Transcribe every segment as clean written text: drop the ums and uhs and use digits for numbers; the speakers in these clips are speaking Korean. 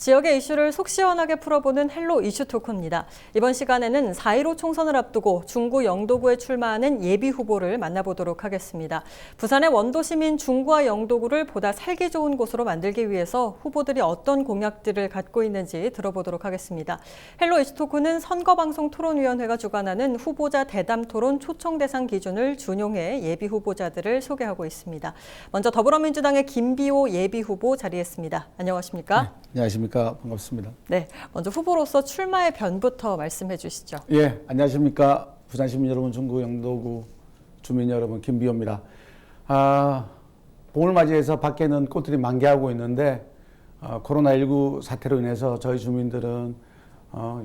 지역의 이슈를 속 시원하게 풀어보는 헬로 이슈 토크입니다. 이번 시간에는 4.15 총선을 앞두고 중구 영도구에 출마하는 예비 후보를 만나보도록 하겠습니다. 부산의 원도심인 중구와 영도구를 보다 살기 좋은 곳으로 만들기 위해서 후보들이 어떤 공약들을 갖고 있는지 들어보도록 하겠습니다. 헬로 이슈 토크는 선거방송토론위원회가 주관하는 후보자 대담 토론 초청 대상 기준을 준용해 예비 후보자들을 소개하고 있습니다. 먼저 더불어민주당의 김비호 예비 후보 자리했습니다. 안녕하십니까? 네, 안녕하십니까. 반갑습니다. 네, 먼저 후보로서 출마의 변부터 말씀해 주시죠. 예, 안녕하십니까. 부산 시민 여러분, 중구 영도구 주민 여러분, 김비호입니다. 봄을 맞이해서 밖에는 꽃들이 만개하고 있는데 코로나19 사태로 인해서 저희 주민들은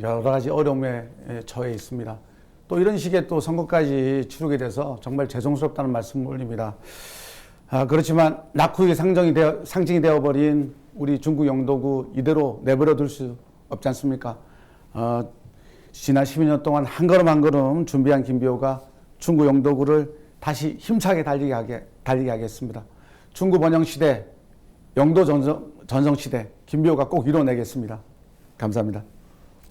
여러 가지 어려움에 처해 있습니다. 또 이런 식의 또 선거까지 치르게 돼서 정말 죄송스럽다는 말씀을 올립니다. 그렇지만 낙후의 상징이 되어버린 우리 중구 영도구 이대로 내버려 둘 수 없지 않습니까? 지난 12년 동안 한 걸음 한 걸음 준비한 김비호가 중구 영도구를 다시 힘차게 달리게 하겠습니다. 중구 번영 시대, 영도 전성 시대, 김비호가 꼭 이뤄내겠습니다. 감사합니다.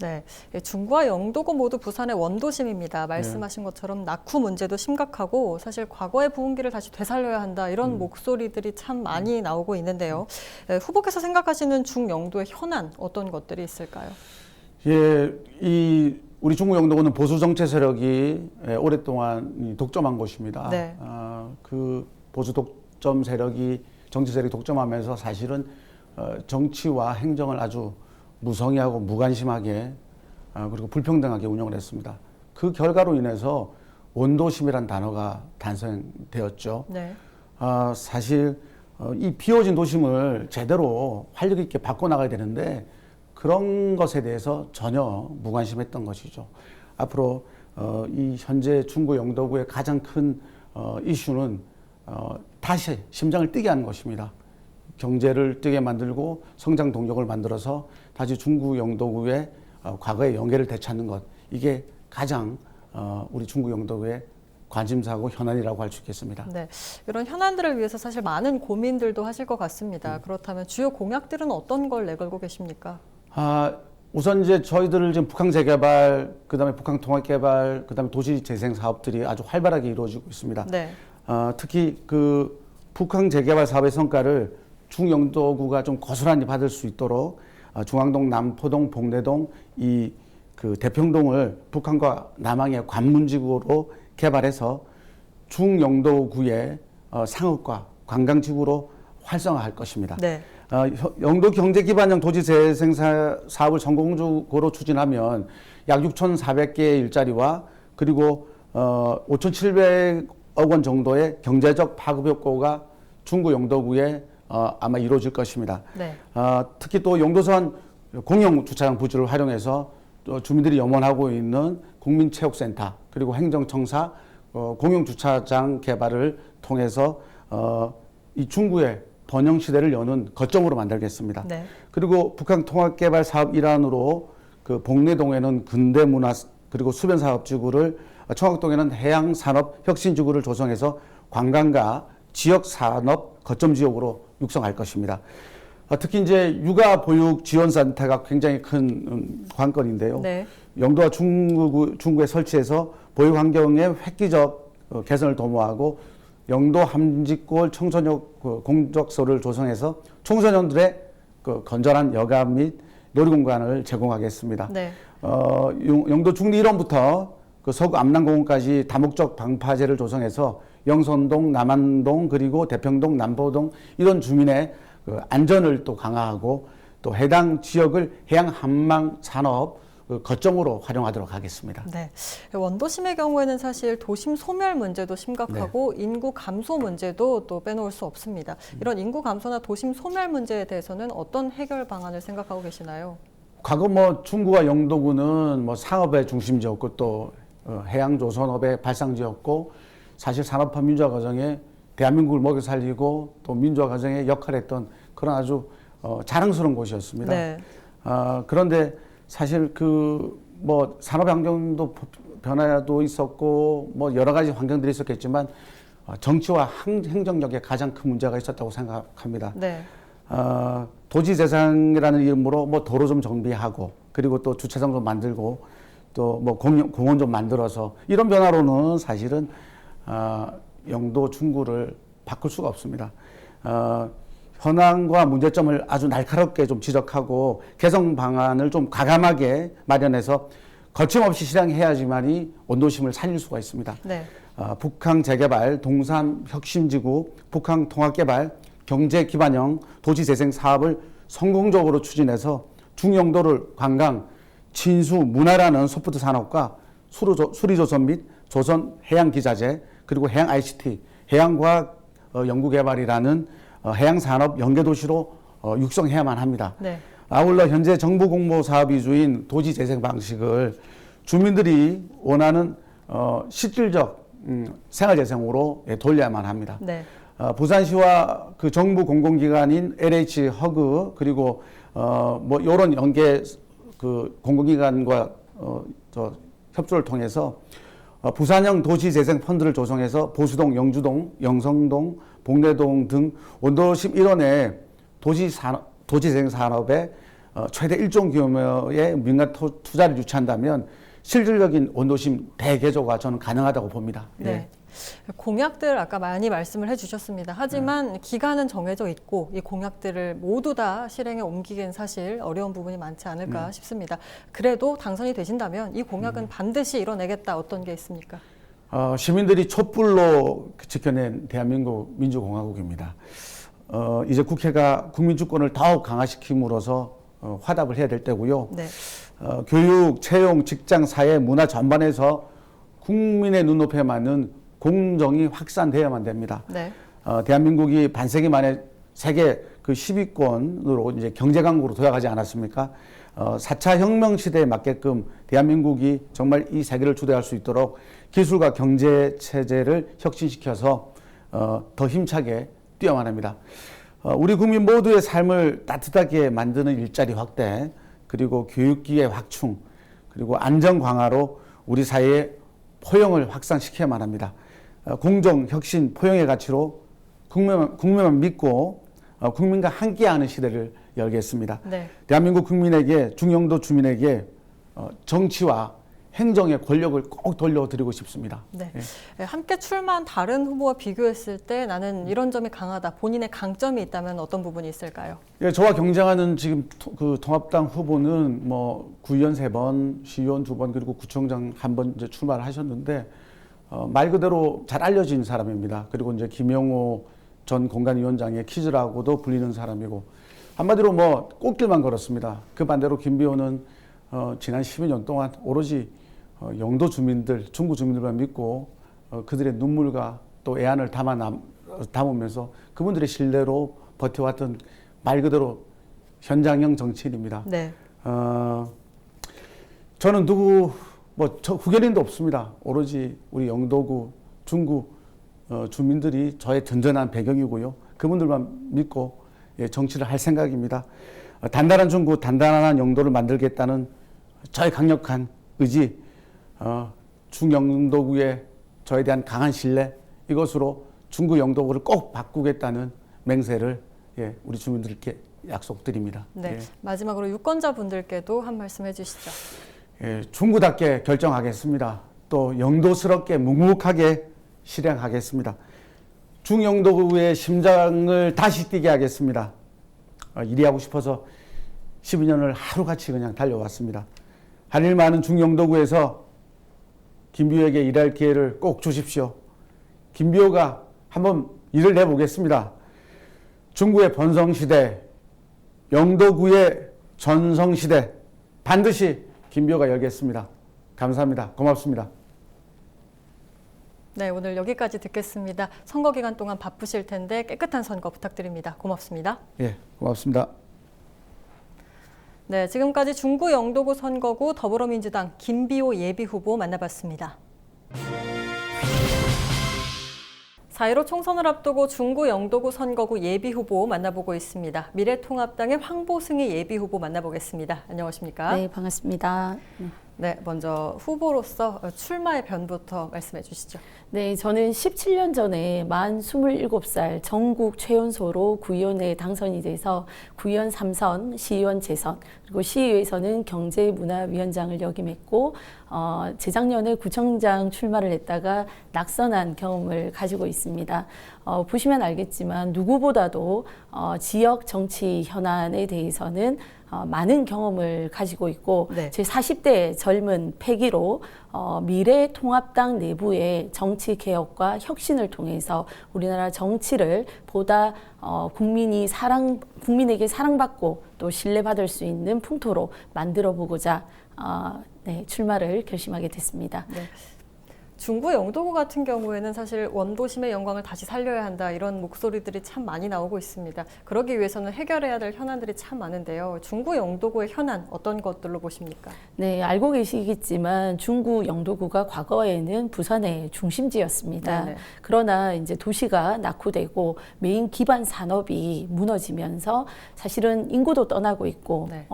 네, 중구와 영도구 모두 부산의 원도심입니다. 말씀하신 것처럼 낙후 문제도 심각하고 사실 과거의 부흥기를 다시 되살려야 한다 이런 목소리들이 참 많이 나오고 있는데요. 후보께서 생각하시는 중영도의 현안 어떤 것들이 있을까요? 예, 우리 중구 영도구는 보수 정치 세력이 오랫동안 독점한 곳입니다. 네. 그 보수 독점 세력이 정치 세력이 독점하면서 사실은 정치와 행정을 아주 무성의하고 무관심하게 그리고 불평등하게 운영을 했습니다. 그 결과로 인해서 원도심이란 단어가 탄생되었죠. 네. 사실 이 비워진 도심을 제대로 활력 있게 바꿔나가야 되는데 그런 것에 대해서 전혀 무관심했던 것이죠. 앞으로 이 현재 중구 영도구의 가장 큰 이슈는 다시 심장을 뛰게 하는 것입니다. 경제를 뛰게 만들고 성장 동력을 만들어서 다시 중구 영도구의 과거의 연계를 되찾는 것, 이게 가장 우리 중구 영도구의 관심사고 현안이라고 할 수 있겠습니다. 네, 이런 현안들을 위해서 사실 많은 고민들도 하실 것 같습니다. 그렇다면 주요 공약들은 어떤 걸 내걸고 계십니까? 우선 이제 저희들 지금 북한 재개발, 그다음에 북한 통합 개발, 그다음에 도시 재생 사업들이 아주 활발하게 이루어지고 있습니다. 네. 특히 그 북한 재개발 사업의 성과를 중영도구가 좀 고스란히 받을 수 있도록 중앙동, 남포동, 복내동 그 대평동을 북한과 남한의 관문지구로 개발해서 중영도구의 상업과 관광지구로 활성화할 것입니다. 네. 영도 경제기반형 도시재생 사업을 성공적으로 추진하면 약 6,400개의 일자리와 그리고 5,700억 원 정도의 경제적 파급 효과가 중구 영도구에 아마 이루어질 것입니다. 네. 특히 또 영도선 공영 주차장 부지를 활용해서 또 주민들이 염원하고 있는 국민체육센터 그리고 행정청사 공영주차장 개발을 통해서 이 중구의 번영 시대를 여는 거점으로 만들겠습니다. 네. 그리고 북한 통합개발 사업 일환으로 그 복내동에는 근대문화 그리고 수변사업지구를 청학동에는 해양산업혁신지구를 조성해서 관광과 지역산업 거점지역으로 육성할 것입니다. 특히 이제 육아보육지원센터가 굉장히 큰 관건인데요. 네. 영도와 중구에 설치해서 보육환경의 획기적 개선을 도모하고 영도 함직골 청소년 공적소를 조성해서 청소년들의 건전한 여가 및 놀이공간을 제공하겠습니다. 네. 영도 중리 1원부터 그 서구 암남공원까지 다목적 방파제를 조성해서 영선동, 남안동, 그리고 대평동, 남포동 이런 주민의 그 안전을 또 강화하고 또 해당 지역을 해양 한망 산업 거점으로 활용하도록 하겠습니다. 네, 원도심의 경우에는 사실 도심 소멸 문제도 심각하고 네. 인구 감소 문제도 또 빼놓을 수 없습니다. 이런 인구 감소나 도심 소멸 문제에 대해서는 어떤 해결 방안을 생각하고 계시나요? 과거 중구와 영도구는 상업의 중심지였고 또 해양조선업의 발상지였고 사실 산업화 민주화 과정에 대한민국을 먹여 살리고 또 민주화 과정에 역할을 했던 그런 아주 자랑스러운 곳이었습니다. 네. 그런데 사실 산업 환경도 변화도 있었고 여러 가지 환경들이 있었겠지만 정치와 행정력에 가장 큰 문제가 있었다고 생각합니다. 네. 도지재생이라는 이름으로 뭐 도로 좀 정비하고 그리고 또 주차장 좀 만들고 또 뭐 공원 좀 만들어서 이런 변화로는 사실은 영도 중구를 바꿀 수가 없습니다. 현황과 문제점을 아주 날카롭게 좀 지적하고 개선 방안을 좀 과감하게 마련해서 거침없이 실행해야지만이 원도심을 살릴 수가 있습니다. 네. 북항 재개발, 동산 혁신지구, 북항 통합개발, 경제 기반형 도시재생 사업을 성공적으로 추진해서 중영도를 관광, 친수, 문화라는 소프트 산업과 수리조선 및 조선 해양기자재, 그리고 해양 ICT, 해양과학 연구개발이라는 해양산업 연계도시로 육성해야만 합니다. 네. 아울러 현재 정부 공모 사업 위주인 도시재생 방식을 주민들이 원하는 실질적 생활재생으로 돌려야만 합니다. 네. 부산시와 그 정부 공공기관인 LH 허그 그리고 뭐 이런 연계 그 공공기관과 협조를 통해서 부산형 도시재생 펀드를 조성해서 보수동, 영주동, 영성동, 복례동 등 원도심 일원의 도시재생 산업에 최대 1조 규모의 민간 투자를 유치한다면 실질적인 원도심 대개조가 저는 가능하다고 봅니다. 네. 예. 공약들 아까 많이 말씀을 해주셨습니다. 하지만 기간은 정해져 있고 이 공약들을 모두 다 실행에 옮기기엔 사실 어려운 부분이 많지 않을까 싶습니다. 그래도 당선이 되신다면 이 공약은 반드시 이뤄내겠다. 어떤 게 있습니까? 시민들이 촛불로 지켜낸 대한민국 민주공화국입니다. 이제 국회가 국민주권을 더욱 강화시킴으로써 화답을 해야 될 때고요. 네. 교육, 채용, 직장, 사회, 문화 전반에서 국민의 눈높이에 맞는 공정이 확산되어야만 됩니다. 네. 대한민국이 반세기 만에 세계 그 10위권으로 이제 경제 강국으로 도약하지 않았습니까? 4차 혁명 시대에 맞게끔 대한민국이 정말 이 세계를 주도할 수 있도록 기술과 경제 체제를 혁신시켜서 더 힘차게 뛰어야만 합니다. 우리 국민 모두의 삶을 따뜻하게 만드는 일자리 확대, 그리고 교육기회 확충, 그리고 안전 강화로 우리 사회의 포용을 확산시켜야만 합니다. 공정, 혁신, 포용의 가치로 국민만 믿고 국민과 함께하는 시대를 열겠습니다. 네. 대한민국 국민에게, 중영도 주민에게 정치와 행정의 권력을 꼭 돌려드리고 싶습니다. 네. 함께 출마한 다른 후보와 비교했을 때 나는 이런 점이 강하다. 본인의 강점이 있다면 어떤 부분이 있을까요? 예, 저와 경쟁하는 지금 그 통합당 후보는 뭐 구의원 3번, 시의원 2번, 그리고 구청장 1번 이제 출마를 하셨는데 말 그대로 잘 알려진 사람입니다. 그리고 이제 김영호 전 공간위원장의 키즈라고도 불리는 사람이고 한마디로 뭐 꽃길만 걸었습니다. 그 반대로 김비호는 지난 12년 동안 오로지 영도 주민들, 중구 주민들만 믿고 그들의 눈물과 또 애안을 담으면서 그분들의 신뢰로 버텨왔던 말 그대로 현장형 정치인입니다. 네. 저는 저 후견인도 없습니다. 오로지 우리 영도구, 중구 주민들이 저의 든든한 배경이고요. 그분들만 믿고 정치를 할 생각입니다. 단단한 중구, 단단한 영도를 만들겠다는 저의 강력한 의지, 중영도구의 저에 대한 강한 신뢰, 이것으로 중구 영도구를 꼭 바꾸겠다는 맹세를 우리 주민들께 약속드립니다. 네. 마지막으로 유권자분들께도 한 말씀 해주시죠. 중구답게 결정하겠습니다. 또 영도스럽게 묵묵하게 실행하겠습니다. 중영도구의 심장을 다시 뛰게 하겠습니다. 일하고 싶어서 12년을 하루같이 그냥 달려왔습니다. 할 일 많은 중영도구에서 김비호에게 일할 기회를 꼭 주십시오. 김비호가 한번 일을 내보겠습니다. 중구의 번성시대, 영도구의 전성시대 반드시 김비호가 열겠습니다. 감사합니다. 고맙습니다. 네, 오늘 여기까지 듣겠습니다. 선거 기간 동안 바쁘실 텐데 깨끗한 선거 부탁드립니다. 고맙습니다. 예, 고맙습니다. 네, 지금까지 중구 영도구 선거구 더불어민주당 김비호 예비후보 만나봤습니다. 4.15 총선을 앞두고 중구 영도구 선거구 예비후보 만나보고 있습니다. 미래통합당의 황보승희 예비후보 만나보겠습니다. 안녕하십니까? 네, 반갑습니다. 네, 먼저 후보로서 출마의 변부터 말씀해 주시죠. 네, 저는 17년 전에 만 27살 전국 최연소로 구의원에 당선이 돼서 구의원 3선, 시의원 재선, 그리고 시의회에서는 경제문화위원장을 역임했고 재작년에 구청장 출마를 했다가 낙선한 경험을 가지고 있습니다. 보시면 알겠지만 누구보다도 지역 정치 현안에 대해서는 많은 경험을 가지고 있고 네. 제 40대 젊은 패기로 미래통합당 내부의 정치 개혁과 혁신을 통해서 우리나라 정치를 보다 국민에게 사랑받고 또 신뢰받을 수 있는 풍토로 만들어 보고자 출마를 결심하게 됐습니다. 네. 중구 영도구 같은 경우에는 사실 원도심의 영광을 다시 살려야 한다 이런 목소리들이 참 많이 나오고 있습니다. 그러기 위해서는 해결해야 될 현안들이 참 많은데요. 중구 영도구의 현안 어떤 것들로 보십니까? 네, 알고 계시겠지만 중구 영도구가 과거에는 부산의 중심지였습니다. 네네. 그러나 이제 도시가 낙후되고 메인 기반 산업이 무너지면서 사실은 인구도 떠나고 있고 네.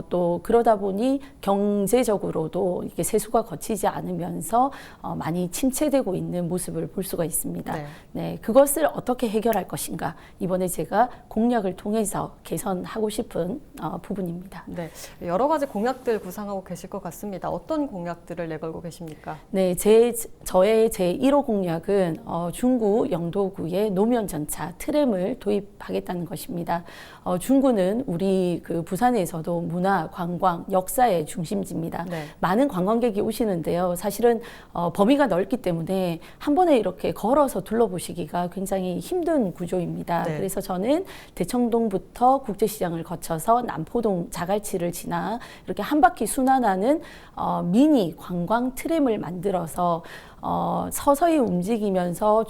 또 그러다 보니 경제적으로도 이게 세수가 거치지 않으면서 많이 침체되고 있는 모습을 볼 수가 있습니다. 네. 네, 그것을 어떻게 해결할 것인가 이번에 제가 공약을 통해서 개선하고 싶은 부분입니다. 네, 여러 가지 공약들 구상하고 계실 것 같습니다. 어떤 공약들을 내걸고 계십니까? 네, 저의 제1호 공약은 중구 영도구에 노면 전차 트램을 도입하겠다는 것입니다. 중구는 우리 그 부산에서도 문화, 관광, 역사의 중심지입니다. 네. 많은 관광객이 오시는데요. 사실은 범위가 넓기 때문에 한 번에 이렇게 걸어서 둘러보시기가 굉장히 힘든 구조입니다. 네. 그래서 저는 대청동부터 국제시장을 거쳐서 남포동 자갈치를 지나 이렇게 한 바퀴 순환하는 미니 관광 트램을 만들어서 서서히 움직이면서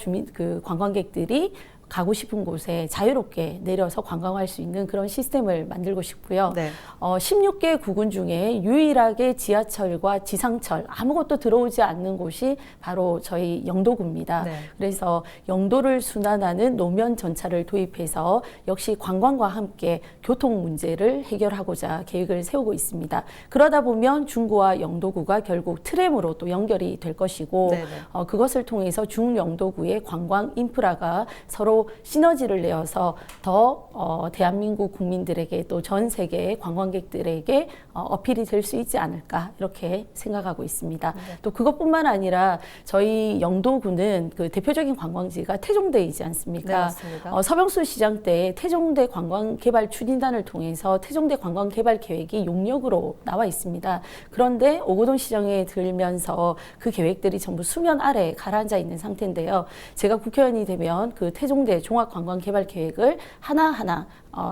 관광객들이 가고 싶은 곳에 자유롭게 내려서 관광할 수 있는 그런 시스템을 만들고 싶고요. 네. 16개 구군 중에 유일하게 지하철과 지상철 아무것도 들어오지 않는 곳이 바로 저희 영도구입니다. 네. 그래서 영도를 순환하는 노면 전차를 도입해서 역시 관광과 함께 교통 문제를 해결하고자 계획을 세우고 있습니다. 그러다 보면 중구와 영도구가 결국 트램으로 또 연결이 될 것이고 네네. 그것을 통해서 중영도구의 관광 인프라가 서로 시너지를 내어서 더 대한민국 국민들에게 또 전 세계의 관광객들에게 어필이 될 수 있지 않을까 이렇게 생각하고 있습니다. 네. 또 그것뿐만 아니라 저희 영도구는 그 대표적인 관광지가 태종대이지 않습니까? 네, 맞습니다. 서병수 시장 때 태종대 관광개발 추진단을 통해서 태종대 관광개발 계획이 용역으로 나와 있습니다. 그런데 오거돈 시장에 들면서 그 계획들이 전부 수면 아래 가라앉아 있는 상태인데요. 제가 국회의원이 되면 그 태종대 종합관광개발 계획을 하나하나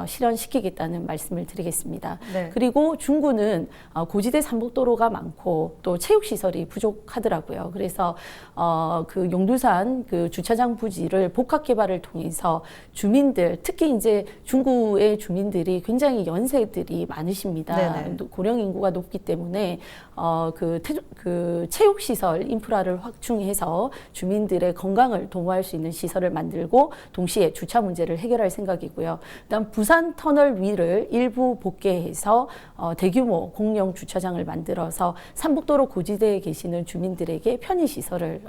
실현시키겠다는 말씀을 드리겠습니다. 네. 그리고 중구는 고지대 삼복도로가 많고 또 체육시설이 부족하더라고요. 그래서 그 용두산 그 주차장 부지를 복합개발을 통해서 주민들, 특히 이제 중구의 주민들이 굉장히 연세들이 많으십니다. 네네. 고령 인구가 높기 때문에 그 체육시설 인프라를 확충해서 주민들의 건강을 도모할 수 있는 시설을 만들고 동시에 주차 문제를 해결할 생각이고요. 그다음 부산 터널 위를 일부 복개해서 대규모 공영 주차장을 만들어서 삼복도로 고지대에 계시는 주민들에게 편의 시설을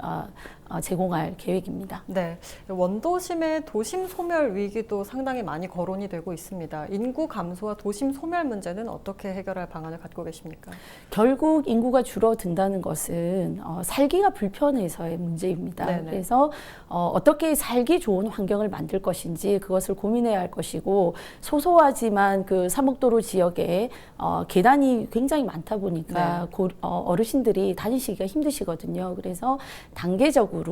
제공할 계획입니다. 네, 원도심의 도심 소멸 위기도 상당히 많이 거론이 되고 있습니다. 인구 감소와 도심 소멸 문제는 어떻게 해결할 방안을 갖고 계십니까? 결국 인구가 줄어든다는 것은 살기가 불편해서의 문제입니다. 네네. 그래서 어떻게 살기 좋은 환경을 만들 것인지 그것을 고민해야 할 것이고 소소하지만 그 삼복도로 지역에 계단이 굉장히 많다 보니까 네. 어르신들이 다니시기가 힘드시거든요. 그래서 단계적으로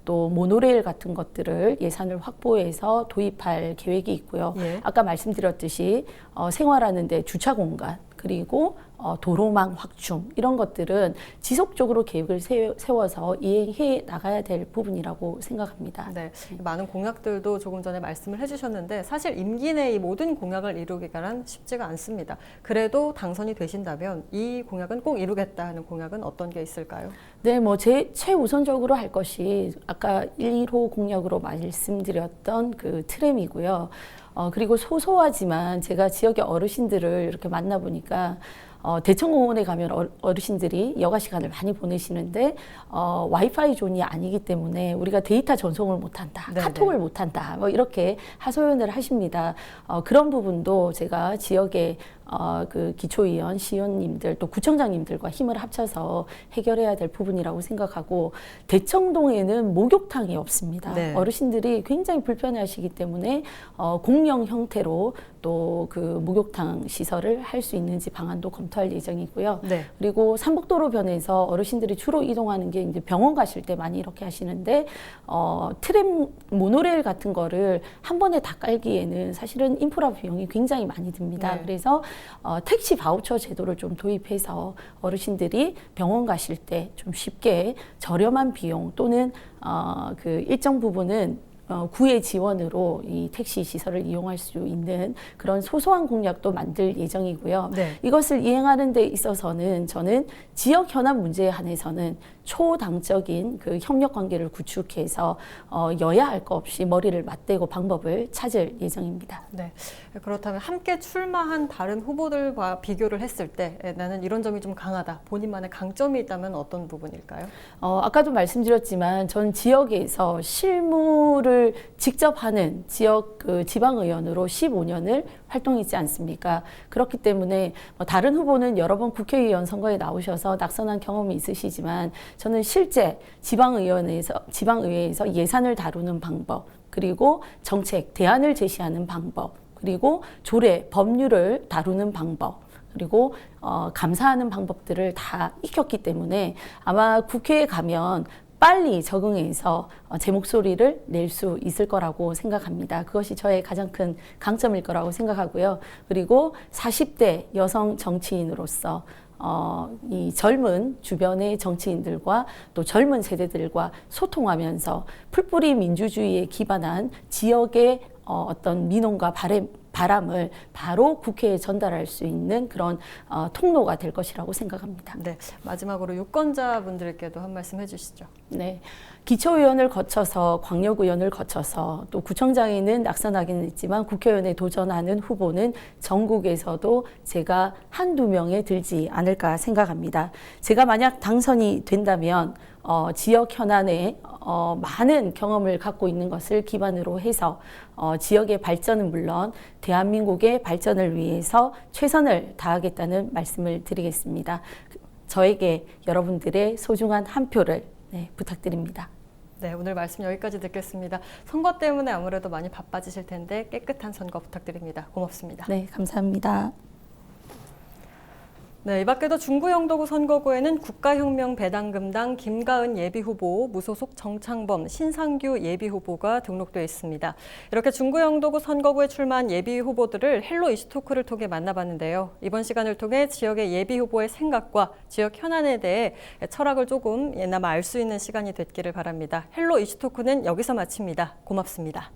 또 모노레일 같은 것들을 예산을 확보해서 도입할 계획이 있고요. 예. 아까 말씀드렸듯이 생활하는데 주차 공간 그리고 도로망 확충 이런 것들은 지속적으로 계획을 세워서 이행해 나가야 될 부분이라고 생각합니다. 네, 많은 공약들도 조금 전에 말씀을 해주셨는데 사실 임기 내에 이 모든 공약을 이루기가 쉽지가 않습니다. 그래도 당선이 되신다면 이 공약은 꼭 이루겠다 하는 공약은 어떤 게 있을까요? 네, 뭐 최우선적으로 할 것이 아까 1호 공약으로 말씀드렸던 그 트램이고요. 그리고 소소하지만 제가 지역의 어르신들을 이렇게 만나보니까 대청공원에 가면 어르신들이 여가 시간을 많이 보내시는데 와이파이 존이 아니기 때문에 우리가 데이터 전송을 못한다, 네네. 카톡을 못한다, 뭐 이렇게 하소연을 하십니다. 그런 부분도 제가 지역에 그 기초의원, 시의원님들 또 구청장님들과 힘을 합쳐서 해결해야 될 부분이라고 생각하고 대청동에는 목욕탕이 없습니다. 네. 어르신들이 굉장히 불편해하시기 때문에 공영 형태로 또 그 목욕탕 시설을 할 수 있는지 방안도 검토할 예정이고요. 네. 그리고 삼북도로변에서 어르신들이 주로 이동하는 게 이제 병원 가실 때 많이 이렇게 하시는데 트램 모노레일 같은 거를 한 번에 다 깔기에는 사실은 인프라 비용이 굉장히 많이 듭니다. 네. 그래서 택시 바우처 제도를 좀 도입해서 어르신들이 병원 가실 때 좀 쉽게 저렴한 비용 또는 그 일정 부분은 구의 지원으로 이 택시 시설을 이용할 수 있는 그런 소소한 공약도 만들 예정이고요. 네. 이것을 이행하는 데 있어서는 저는 지역 현안 문제에 한해서는 초당적인 그 협력 관계를 구축해서 여야 할 것 없이 머리를 맞대고 방법을 찾을 예정입니다. 네. 그렇다면 함께 출마한 다른 후보들과 비교를 했을 때 나는 이런 점이 좀 강하다, 본인만의 강점이 있다면 어떤 부분일까요? 아까도 말씀드렸지만 전 지역에서 실무를 직접 하는 지역 그 지방의원으로 15년을 활동했지 않습니까? 그렇기 때문에 다른 후보는 여러 번 국회의원 선거에 나오셔서 낙선한 경험이 있으시지만 저는 실제 지방의회에서 예산을 다루는 방법, 그리고 정책, 대안을 제시하는 방법, 그리고 조례, 법률을 다루는 방법, 그리고 감사하는 방법들을 다 익혔기 때문에 아마 국회에 가면 빨리 적응해서 제 목소리를 낼 수 있을 거라고 생각합니다. 그것이 저의 가장 큰 강점일 거라고 생각하고요. 그리고 40대 여성 정치인으로서 이 젊은 주변의 정치인들과 또 젊은 세대들과 소통하면서 풀뿌리 민주주의에 기반한 지역의 어떤 민원과 바람을 바로 국회에 전달할 수 있는 그런 통로가 될 것이라고 생각합니다. 네. 마지막으로 유권자분들께도 한 말씀 해주시죠. 네. 기초의원을 거쳐서 광역의원을 거쳐서 또 구청장에는 낙선하기는 했지만 국회의원에 도전하는 후보는 전국에서도 제가 한두 명에 들지 않을까 생각합니다. 제가 만약 당선이 된다면 지역 현안에 많은 경험을 갖고 있는 것을 기반으로 해서 지역의 발전은 물론 대한민국의 발전을 위해서 최선을 다하겠다는 말씀을 드리겠습니다. 저에게 여러분들의 소중한 한 표를 부탁드립니다. 네, 오늘 말씀 여기까지 듣겠습니다. 선거 때문에 아무래도 많이 바빠지실 텐데 깨끗한 선거 부탁드립니다. 고맙습니다. 네, 감사합니다. 네, 이 밖에도 중구 영도구 선거구에는 국가혁명배당금당 김가은 예비후보, 무소속 정창범, 신상규 예비후보가 등록되어 있습니다. 이렇게 중구 영도구 선거구에 출마한 예비후보들을 헬로 이슈토크를 통해 만나봤는데요. 이번 시간을 통해 지역의 예비후보의 생각과 지역 현안에 대해 철학을 조금이나마 알 수 있는 시간이 됐기를 바랍니다. 헬로 이슈토크는 여기서 마칩니다. 고맙습니다.